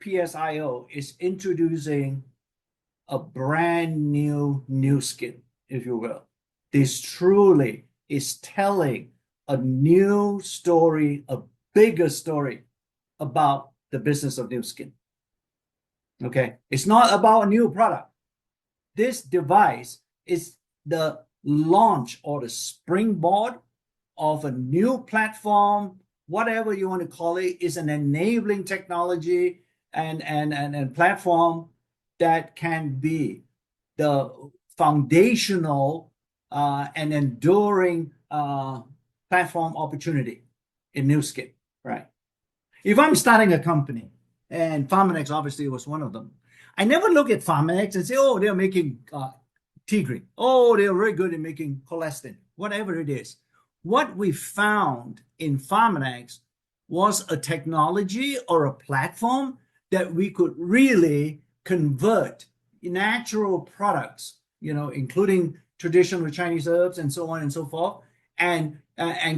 PSIO is introducing a brand new skin, if you will. This truly is telling a new story, a bigger story about the business of Nu Skin. Okay, it's not about a new product. This device is the launch or the springboard of a new platform, whatever you want to call it, is an enabling technology and platform that can be the foundational and enduring platform opportunity in Nu Skin, right? If I'm starting a company, and Pharmanex obviously was one of them, I never look at Pharmanex and say, oh, they're making tea green. Oh, they're very good at making collagen, whatever it is. What we found in Pharmanex was a technology or a platform that we could really convert natural products, including traditional Chinese herbs and so on and so forth, and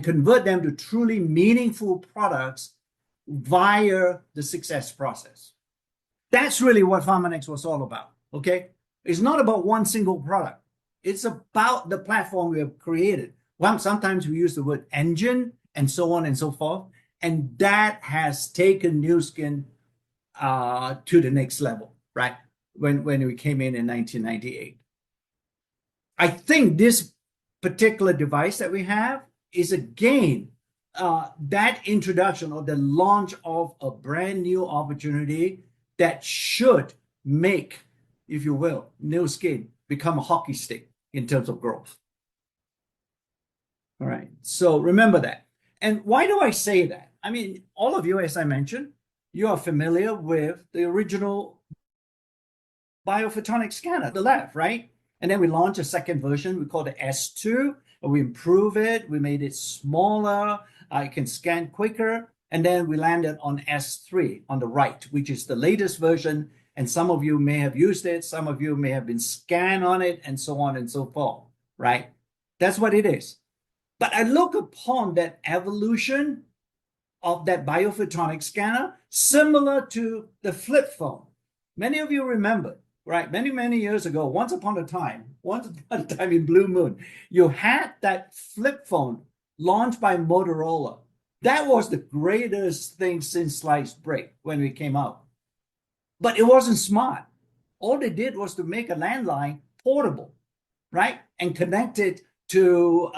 convert them to truly meaningful products via the success process. That's really what Pharmanex was all about, okay? It's not about one single product. It's about the platform we have created. Well, sometimes we use the word engine and so on and so forth, and that has taken Nu Skin to the next level, right? When we came in 1998. I think this particular device that we have is again that introduction or the launch of a brand new opportunity that should make, if you will, Nu Skin become a hockey stick in terms of growth. All right, so remember that. And why do I say that? I mean, all of you, as I mentioned, you are familiar with the original biophotonic scanner, the left, right? And then we launched a second version. We called it S2. We improved it. We made it smaller. It can scan quicker. And then we landed on S3 on the right, which is the latest version. And some of you may have used it. Some of you may have been scanned on it and so on and so forth, right? That's what it is. But I look upon that evolution of that biophotonic scanner similar to the flip phone. Many of you remember, right? Many years ago, once upon a time in Blue Moon, you had that flip phone launched by Motorola. That was the greatest thing since sliced bread when we came out. But it wasn't smart. All they did was to make a landline portable, right? And connect it to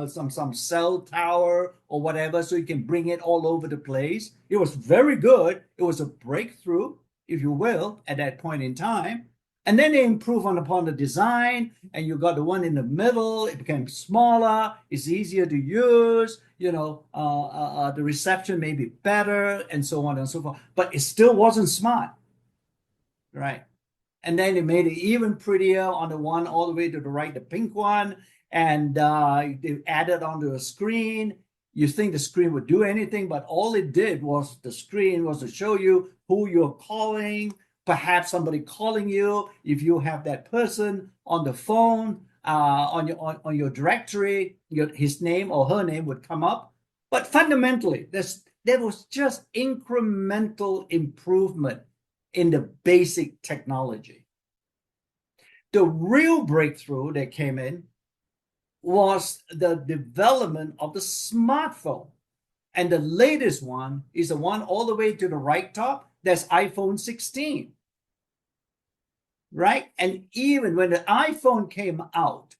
some cell tower or whatever, so you can bring it all over the place. It was very good. It was a breakthrough, if you will, at that point in time. And then they improved upon the design, and you got the one in the middle. It became smaller. It's easier to use. The reception may be better, and so on and so forth. But it still wasn't smart, right? And then they made it even prettier on the one all the way to the right, the pink one. And they added onto a screen. You think the screen would do anything, but all it did was the screen was to show you who you're calling, perhaps somebody calling you. If you have that person on the phone, on your directory, his name or her name would come up. But fundamentally, there was just incremental improvement in the basic technology. The real breakthrough that came in was the development of the smartphone. And the latest one is the one all the way to the right top. That's iPhone 16. Right? And even when the iPhone came out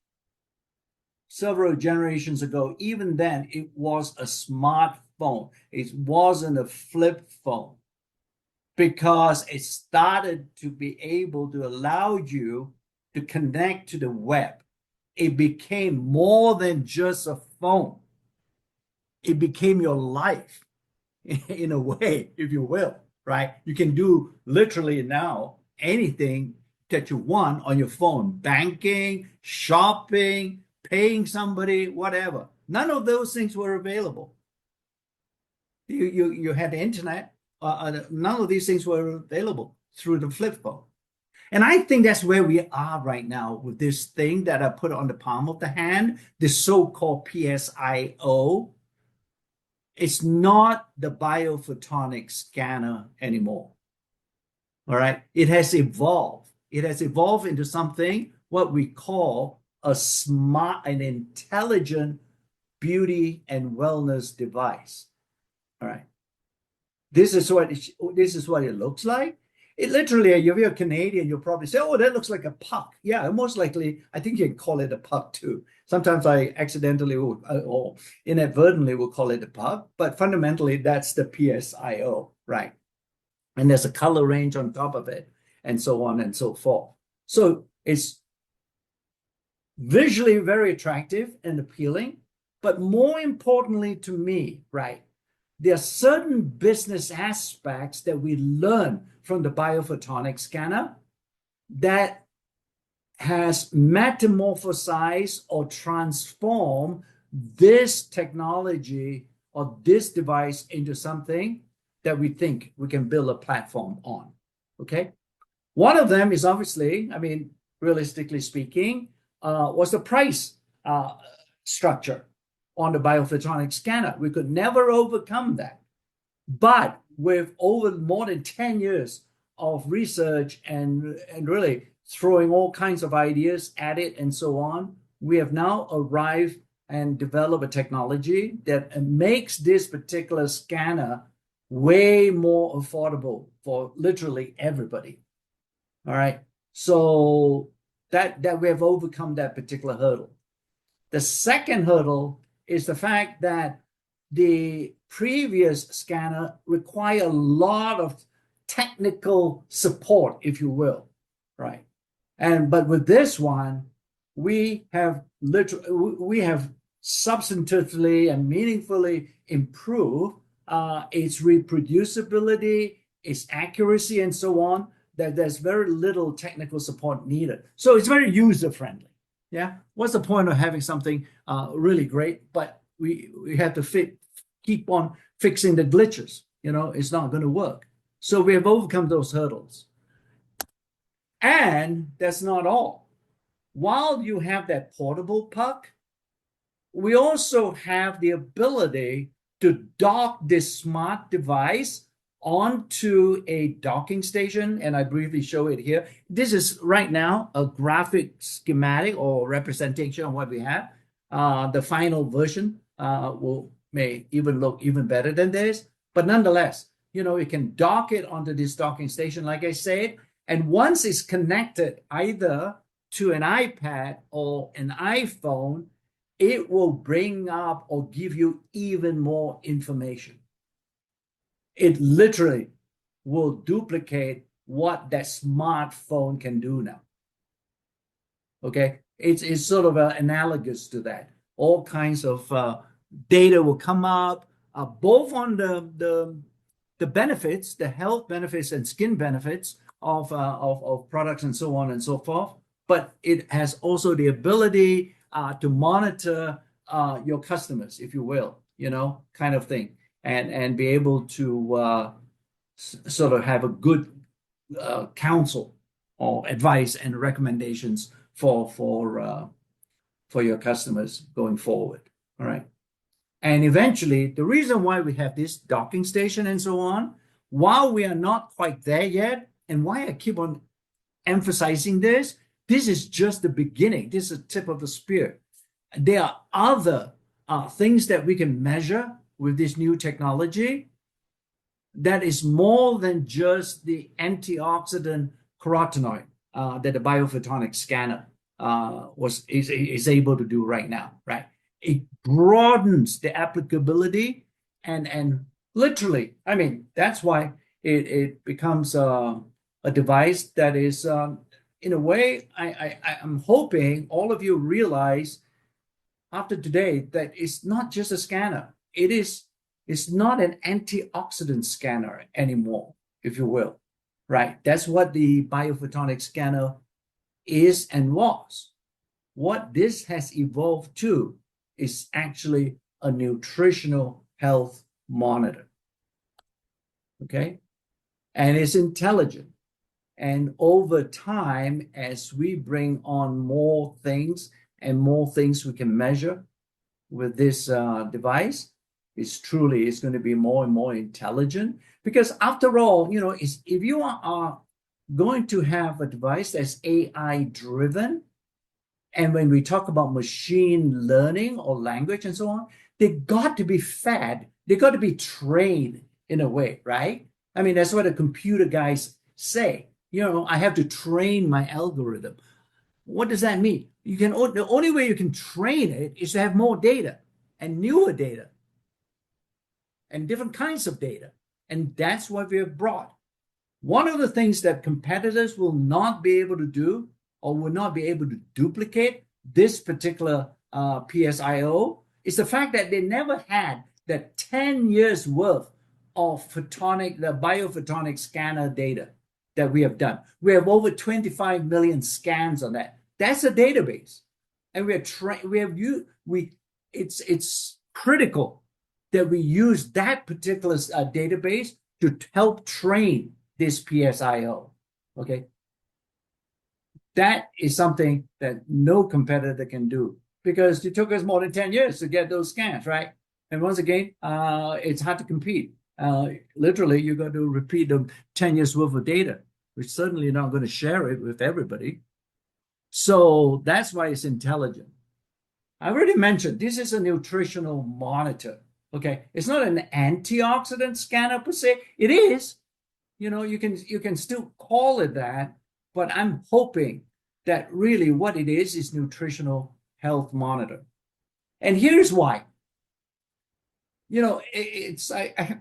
several generations ago, even then it was a smartphone. It wasn't a flip phone, because it started to be able to allow you to connect to the web. It became more than just a phone. It became your life in a way, if you will, right? You can do literally now anything that you want on your phone: banking, shopping, paying somebody, whatever. None of those things were available. You had the internet. None of these things were available through the flip phone. And I think that's where we are right now with this thing that I put on the palm of the hand, the so-called PSIO. It's not the biophotonic scanner anymore. All right. It has evolved. It has evolved into something what we call a smart and intelligent beauty and wellness device. All right. This is what it looks like. It literally, if you're a Canadian, you'll probably say, oh, that looks like a puck. Yeah, most likely, I think you can call it a puck too. Sometimes I accidentally or inadvertently will call it a puck, but fundamentally, that's the PSIO, right? And there's a color range on top of it, and so on and so forth. So it's visually very attractive and appealing, but more importantly to me, right, there are certain business aspects that we learn from the biophotonic scanner that has metamorphosized or transformed this technology or this device into something that we think we can build a platform on, okay? One of them is obviously, I mean, realistically speaking, was the price structure on the biophotonic scanner. We could never overcome that. But with over more than 10 years of research and really throwing all kinds of ideas at it and so on, we have now arrived and developed a technology that makes this particular scanner way more affordable for literally everybody. All right. So that we have overcome that particular hurdle. The second hurdle is the fact that the previous scanner required a lot of technical support, if you will, right? But with this one, we have substantively and meaningfully improved its reproducibility, its accuracy, and so on. That there's very little technical support needed. So it's very user-friendly. Yeah. What's the point of having something really great, but we have to keep on fixing the glitches? You know, it's not going to work. So we have overcome those hurdles. And that's not all. While you have that portable puck, we also have the ability to dock this smart device onto a docking station, and I briefly show it here. This is right now a graphic schematic or representation of what we have. The final version may even look even better than this, but nonetheless, you know, you can dock it onto this docking station, like I said, and once it's connected either to an iPad or an iPhone, it will bring up or give you even more information. It literally will duplicate what that smartphone can do now. Okay, it's sort of analogous to that. All kinds of data will come up, both on the benefits, the health benefits and skin benefits of products and so on and so forth. But it has also the ability to monitor your customers, if you will, you know, kind of thing. And be able to sort of have a good counsel or advice and recommendations for your customers going forward. All right. And eventually, the reason why we have this docking station and so on, while we are not quite there yet, and why I keep on emphasizing this is just the beginning. This is the tip of the spear. There are other things that we can measure with this new technology that is more than just the antioxidant carotenoid that the biophotonic scanner is able to do right now, right? It broadens the applicability and literally, I mean, that's why it becomes a device that is, in a way, I'm hoping all of you realize after today that it's not just a scanner. It's not an antioxidant scanner anymore, if you will, right? That's what the biophotonic scanner is and was. What this has evolved to is actually a nutritional health monitor, okay? And it's intelligent. And over time, as we bring on more things and more things we can measure with this device, it's going to be more and more intelligent. Because after all, you know, if you are going to have a device that's AI driven. And when we talk about machine learning or language and so on, they got to be fed, they got to be trained in a way, right? I mean, that's what the computer guys say. You know, I have to train my algorithm. What does that mean? The only way you can train it is to have more data and newer data and different kinds of data. And that's what we have brought. One of the things that competitors will not be able to do or will not be able to duplicate this particular PSIO is the fact that they never had that 10 years worth of the biophotonic scanner data that we have done. We have over 25 million scans on that. That's a database. And it's critical that we use that particular database to help train this PSIO, okay? That is something that no competitor can do because it took us more than 10 years to get those scans, right? And once again, it's hard to compete. Literally, you're going to repeat the 10 years worth of data. We're certainly not going to share it with everybody. So that's why it's intelligent. I already mentioned this is a nutritional monitor, okay? It's not an antioxidant scanner per se. It is. You know, you can still call it that, but I'm hoping that really what it is nutritional health monitor. And here's why. You know,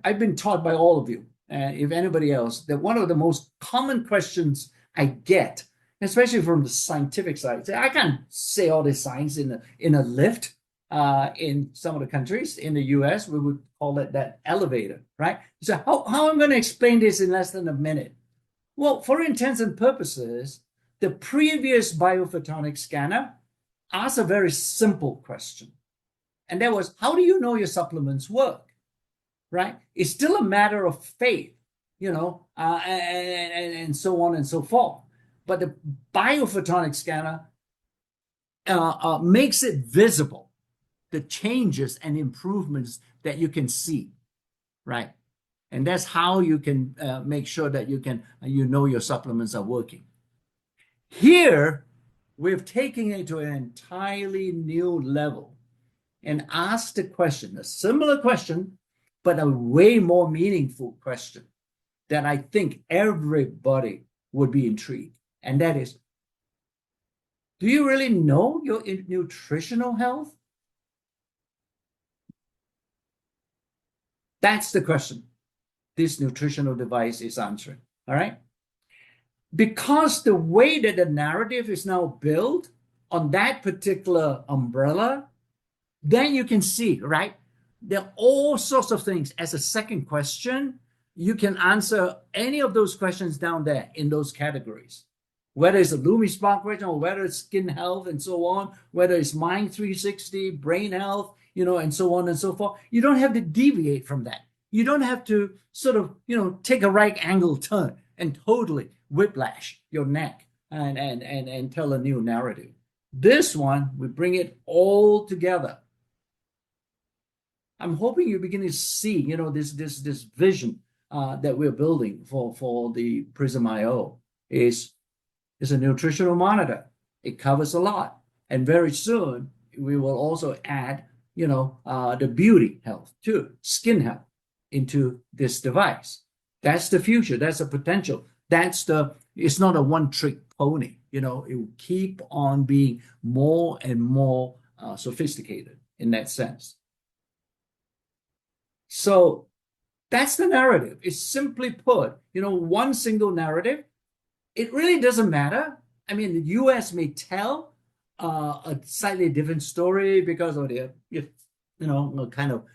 I've been taught by all of you, if anybody else, that one of the most common questions I get, especially from the scientific side, I can't say all this science in a lift. In some of the countries, in the US, we would call it that elevator, right? So how I'm going to explain this in less than a minute? Well, for intents and purposes, the previous biophotonic scanner asked a very simple question. And that was, how do you know your supplements work, right? It's still a matter of faith, you know, and so on and so forth. But the biophotonic scanner makes it visible, the changes and improvements that you can see, right? And that's how you can make sure that you know your supplements are working. Here, we've taken it to an entirely new level and asked a question, a similar question, but a way more meaningful question that I think everybody would be intrigued. And that is, do you really know your nutritional health? That's the question this nutritional device is answering, all right? Because the way that the narrative is now built on that particular umbrella, then you can see, right? There are all sorts of things. As a second question, you can answer any of those questions down there in those categories. Whether it's a LumiSpark question or whether it's skin health and so on, whether it's Mind 360, brain health, you know, and so on and so forth. You don't have to deviate from that. You don't have to sort of, you know, take a right angle turn and totally whiplash your neck and tell a new narrative. This one, we bring it all together. I'm hoping you're beginning to see, you know, this vision that we're building for the PRYSM IO is a nutritional monitor. It covers a lot. And very soon, we will also add, you know, the beauty health too, skin health into this device. That's the future. That's the potential. It's not a one-trick pony. You know, it will keep on being more and more sophisticated in that sense. So that's the narrative. It's simply put, you know, one single narrative. It really doesn't matter. I mean, the US may tell a slightly different story because of the, you know, kind of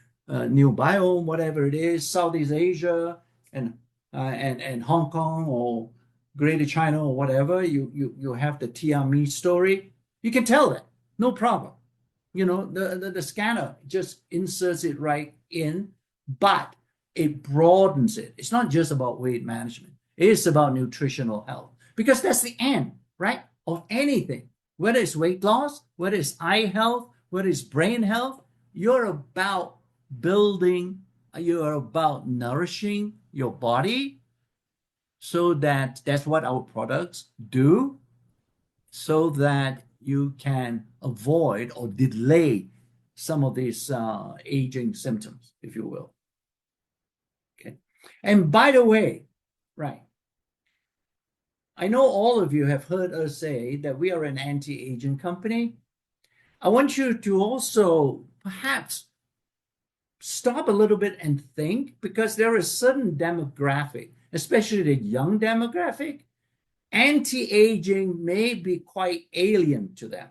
new biome, whatever it is, Southeast Asia and Hong Kong or Greater China or whatever. You have the Tianmi story. You can tell that, no problem. You know, the scanner just inserts it right in, but it broadens it. It's not just about weight management. It's about nutritional health because that's the end, right, of anything. Whether it's weight loss, whether it's eye health, whether it's brain health, you're about building, you're about nourishing your body so that's what our products do, so that you can avoid or delay some of these aging symptoms, if you will. Okay. And by the way, right, I know all of you have heard us say that we are an anti-aging company. I want you to also perhaps stop a little bit and think, because there is a certain demographic, especially the young demographic, anti-aging may be quite alien to them,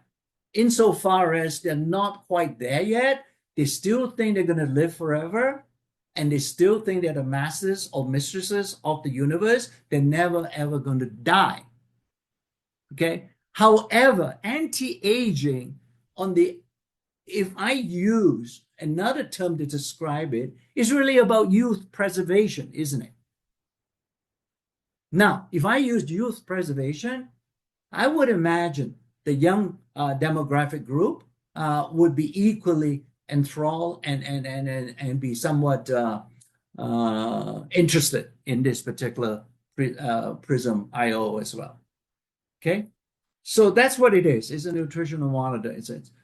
insofar as they're not quite there yet. They still think they're going to live forever, and they still think they're the masters or mistresses of the universe. They're never, ever going to die. Okay? However, anti-aging, if I use another term to describe it, is really about youth preservation, isn't it? Now, if I used youth preservation, I would imagine the young demographic group would be equally enthralled and be somewhat interested in this particular PRYSM IO as well. Okay, so that's what it is. It's a nutritional monitor.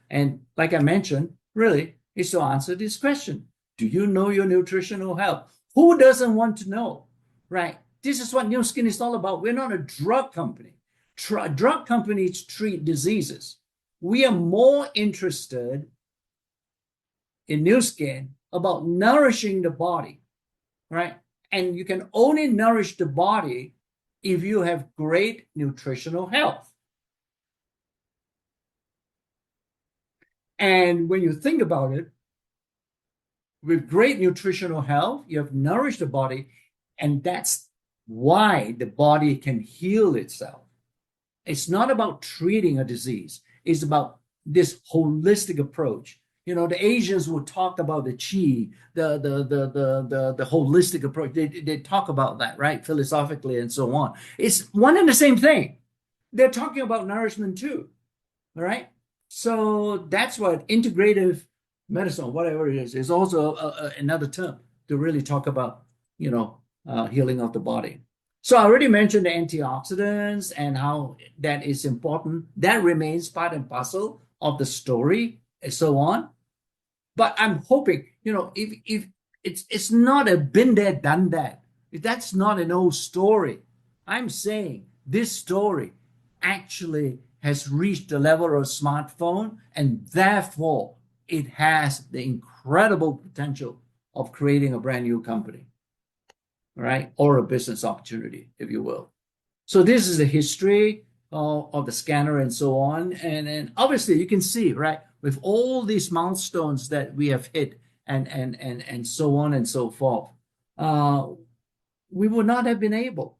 And like I mentioned, really, it's to answer this question: do you know your nutritional health? Who doesn't want to know, right? This is what Nu Skin is all about. We're not a drug company. Drug companies treat diseases. We are more interested in Nu Skin about nourishing the body, right? And you can only nourish the body if you have great nutritional health. And when you think about it, with great nutritional health, you have nourished the body, and that's why the body can heal itself. It's not about treating a disease. It's about this holistic approach. You know, the Asians will talk about the Qi, the holistic approach. They talk about that, right? Philosophically and so on. It's one and the same thing. They're talking about nourishment too, all right? So that's what integrative medicine, whatever it is also another term to really talk about, you know, healing of the body. So I already mentioned the antioxidants and how that is important. That remains part and parcel of the story and so on. But I'm hoping, you know, if it's not a been there, done that. If that's not an old story. I'm saying this story actually has reached the level of smartphone, and therefore it has the incredible potential of creating a brand new company, right? Or a business opportunity, if you will. So this is the history of the scanner and so on. And obviously you can see, right, with all these milestones that we have hit and so on and so forth, we would not have been able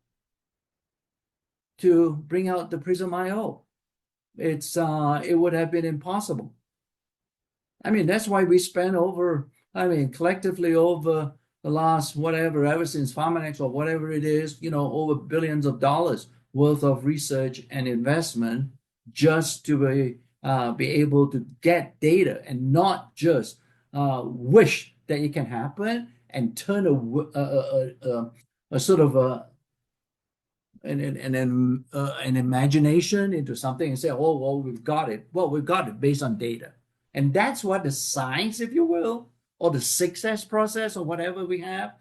to bring out the PRYSM IO. It would have been impossible. I mean, that's why we spent collectively over the last whatever, ever since Pharmanex or whatever it is, you know, over billions of dollars worth of research and investment just to be able to get data and not just wish that it can happen and turn a sort of an imagination into something and say, oh, well, we've got it. Well, we've got it based on data. And that's what the science, if you will, or the success process or whatever we have,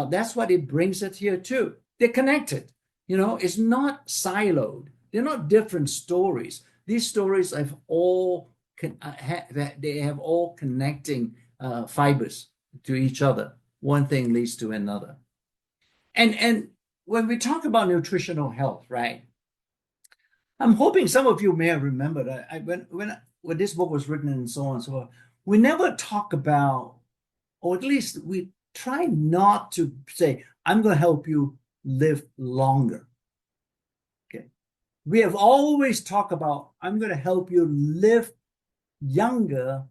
that's what it brings it here too. They're connected. You know, it's not siloed. They're not different stories. These stories have all connecting fibers to each other. One thing leads to another. And when we talk about nutritional health, right? I'm hoping some of you may have remembered when this book was written and so on and so forth, we never talk about, or at least we try not to say, I'm going to help you live longer. Okay. We have always talked about, I'm going to help you live younger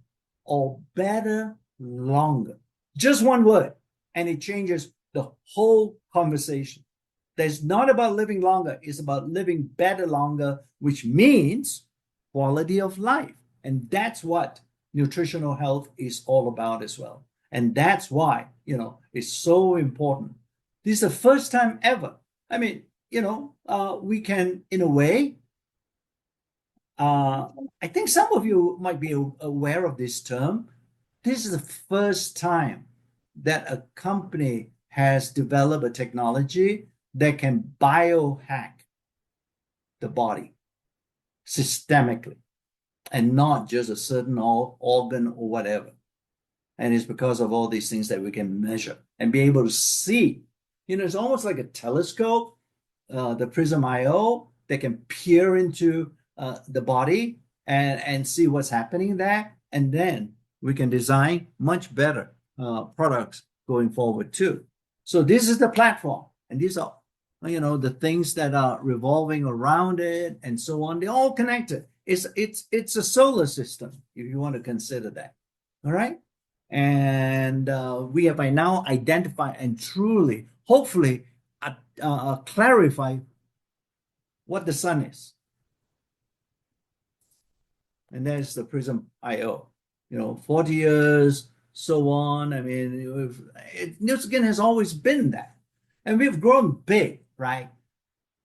or better longer. Just one word, and it changes the whole conversation. It's not about living longer, it's about living better longer, which means quality of life. And that's what nutritional health is all about as well. And that's why, you know, it's so important. This is the first time ever. I mean, we can, in a way, I think some of you might be aware of this term. This is the first time that a company has developed a technology that can biohack the body systemically and not just a certain organ or whatever. And it's because of all these things that we can measure and be able to see. It's almost like a telescope, the PRYSM IO, that can peer into the body and see what's happening there. And then we can design much better products going forward too. So this is the platform. And these are, the things that are revolving around it and so on. They're all connected. It's a solar system, if you want to consider that. All right. And we have by now identified and truly, hopefully, clarify what the sun is. And there's the PRYSM IO. 40 years, so on. I mean, NewsKin has always been that. And we've grown big, right?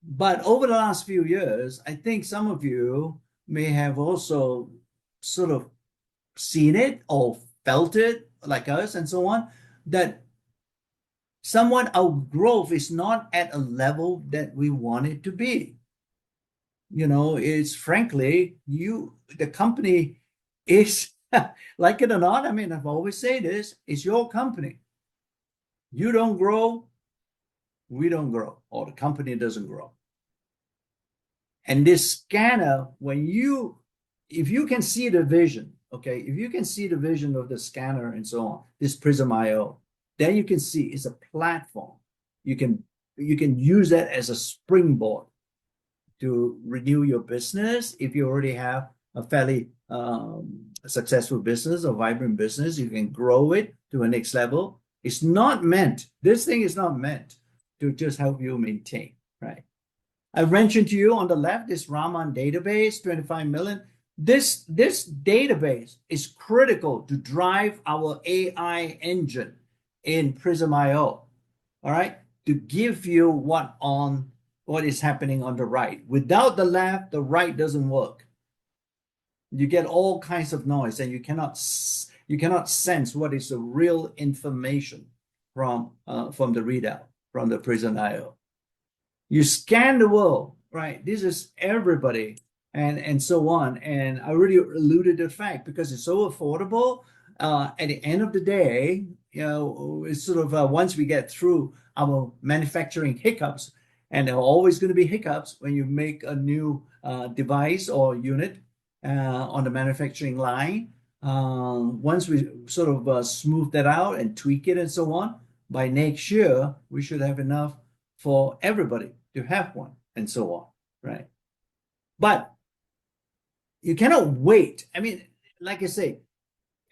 But over the last few years, I think some of you may have also sort of seen it or felt it like us and so on, that somewhat our growth is not at a level that we want it to be. It's frankly, the company is, like it or not, I mean, I've always said this, it's your company. You don't grow, we don't grow, or the company doesn't grow. And this scanner, if you can see the vision, okay, if you can see the vision of the scanner and so on, this PRYSM IO, then you can see it's a platform. You can use that as a springboard to renew your business. If you already have a fairly successful business or vibrant business, you can grow it to a next level. This thing is not meant to just help you maintain, right? I mentioned to you on the left, this Raman database, 25 million. This database is critical to drive our AI engine in PRYSM IO, all right? To give you what is happening on the right. Without the left, the right doesn't work. You get all kinds of noise, and you cannot sense what is the real information from the readout, from the PRYSM IO. You scan the world, right? This is everybody and so on. And I already alluded to the fact, because it's so affordable, at the end of the day, it's sort of once we get through our manufacturing hiccups, and there are always going to be hiccups when you make a new device or unit on the manufacturing line. Once we sort of smooth that out and tweak it and so on, by next year, we should have enough for everybody to have one and so on, right? But you cannot wait. I mean, like I say,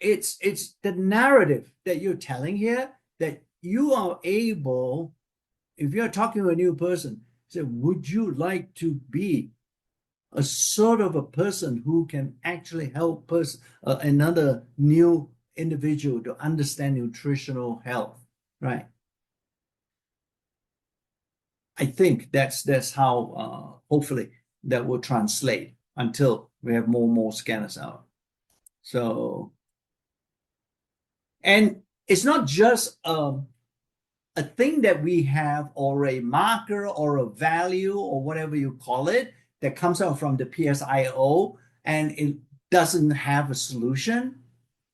it's the narrative that you're telling here that you are able, if you're talking to a new person, say, would you like to be a sort of a person who can actually help another new individual to understand nutritional health, right? I think that's how hopefully that will translate until we have more and more scanners out. So, and it's not just a thing that we have, or a marker or a value or whatever you call it, that comes out from the PSIO and it doesn't have a solution.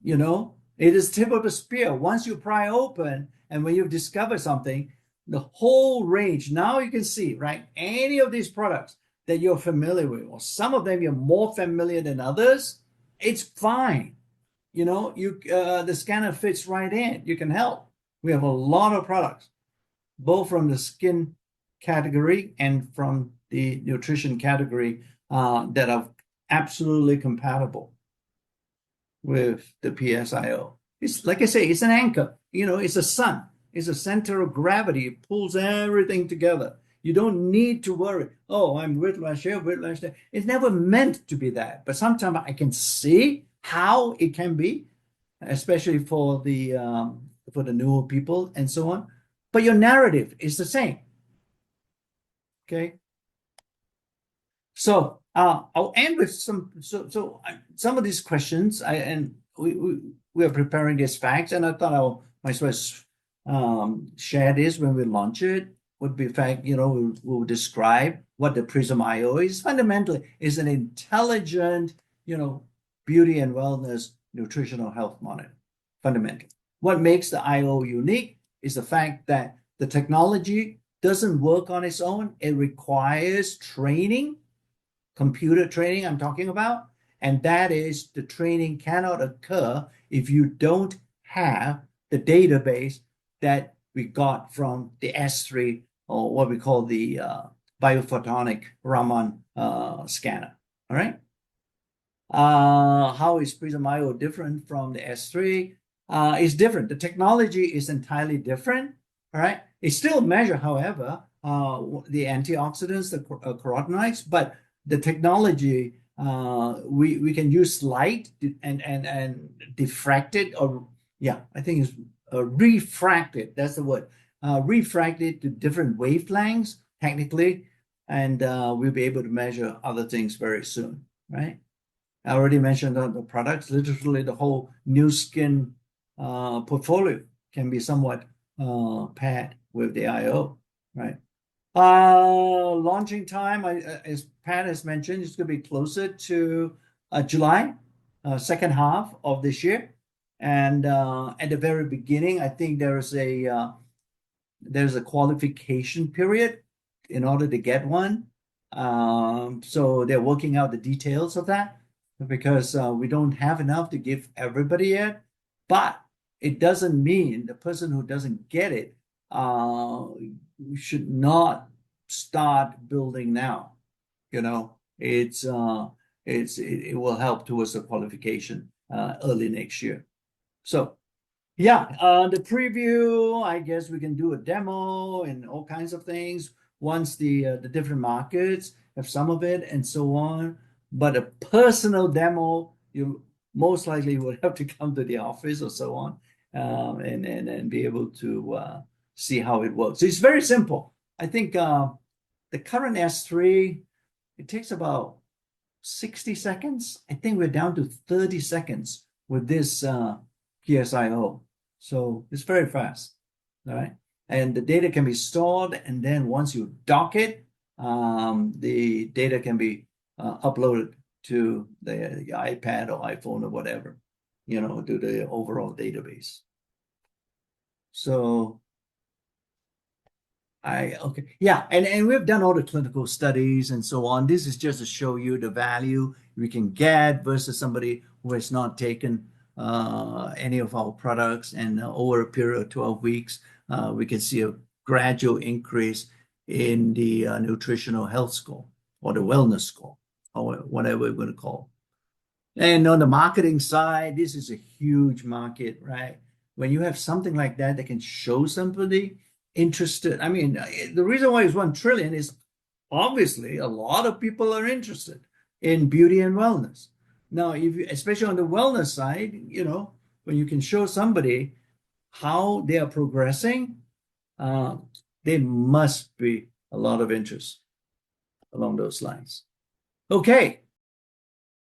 It is tip of the spear. Once you pry open and when you discover something, the whole range, now you can see, right? Any of these products that you're familiar with, or some of them you're more familiar than others, it's fine. The scanner fits right in. You can help. We have a lot of products, both from the skin category and from the nutrition category, that are absolutely compatible with the PSIO. It's like I say, it's an anchor. It's a sun. It's a center of gravity. It pulls everything together. You don't need to worry. Oh, I'm whiplash here, whiplash there. It's never meant to be that. But sometimes I can see how it can be, especially for the newer people and so on. But your narrative is the same. Okay. So I'll end with some of these questions. We are preparing these facts, and I thought I might as well share this when we launch it. Would be fact, we'll describe what the PRYSM IO is. Fundamentally, is an intelligent, beauty and wellness nutritional health monitor. Fundamentally, what makes the IO unique is the fact that the technology doesn't work on its own. It requires training, computer training I'm talking about, and that is the training cannot occur if you don't have the database that we got from the S3, or what we call the biophotonic Raman scanner. All right. How is PRYSM IO different from the S3? It's different. The technology is entirely different. All right. It still measures, however, the antioxidants, the carotenoids, but the technology, we can use light and diffract it, or I think it's refracted. That's the word. Refracted to different wavelengths, technically, and we'll be able to measure other things very soon, right? I already mentioned the products. Literally, the whole new skin portfolio can be somewhat paired with the IO, right? Launching time, as Pat has mentioned, it's going to be closer to July, second half of this year. And at the very beginning, I think there's a qualification period in order to get one. So they're working out the details of that, because we don't have enough to give everybody yet. But it doesn't mean the person who doesn't get it should not start building now. It will help towards the qualification early next year. So the preview, I guess we can do a demo and all kinds of things once the different markets have some of it and so on. But a personal demo, you most likely would have to come to the office or so on, and be able to see how it works. So it's very simple. I think the current S3, it takes about 60 seconds. I think we're down to 30 seconds with this PSIO. So it's very fast, all right? And the data can be stored, and then once you dock it, the data can be uploaded to the iPad or iPhone or whatever, to the overall database. So and we've done all the clinical studies and so on. This is just to show you the value we can get versus somebody who has not taken any of our products, and over a period of 12 weeks, we can see a gradual increase in the nutritional health score, or the wellness score, or whatever we're going to call it. And on the marketing side, this is a huge market, right? When you have something like that can show somebody interested. I mean, the reason why it's 1 trillion is obviously a lot of people are interested in beauty and wellness. Now, especially on the wellness side, when you can show somebody how they are progressing, there must be a lot of interest along those lines. Okay,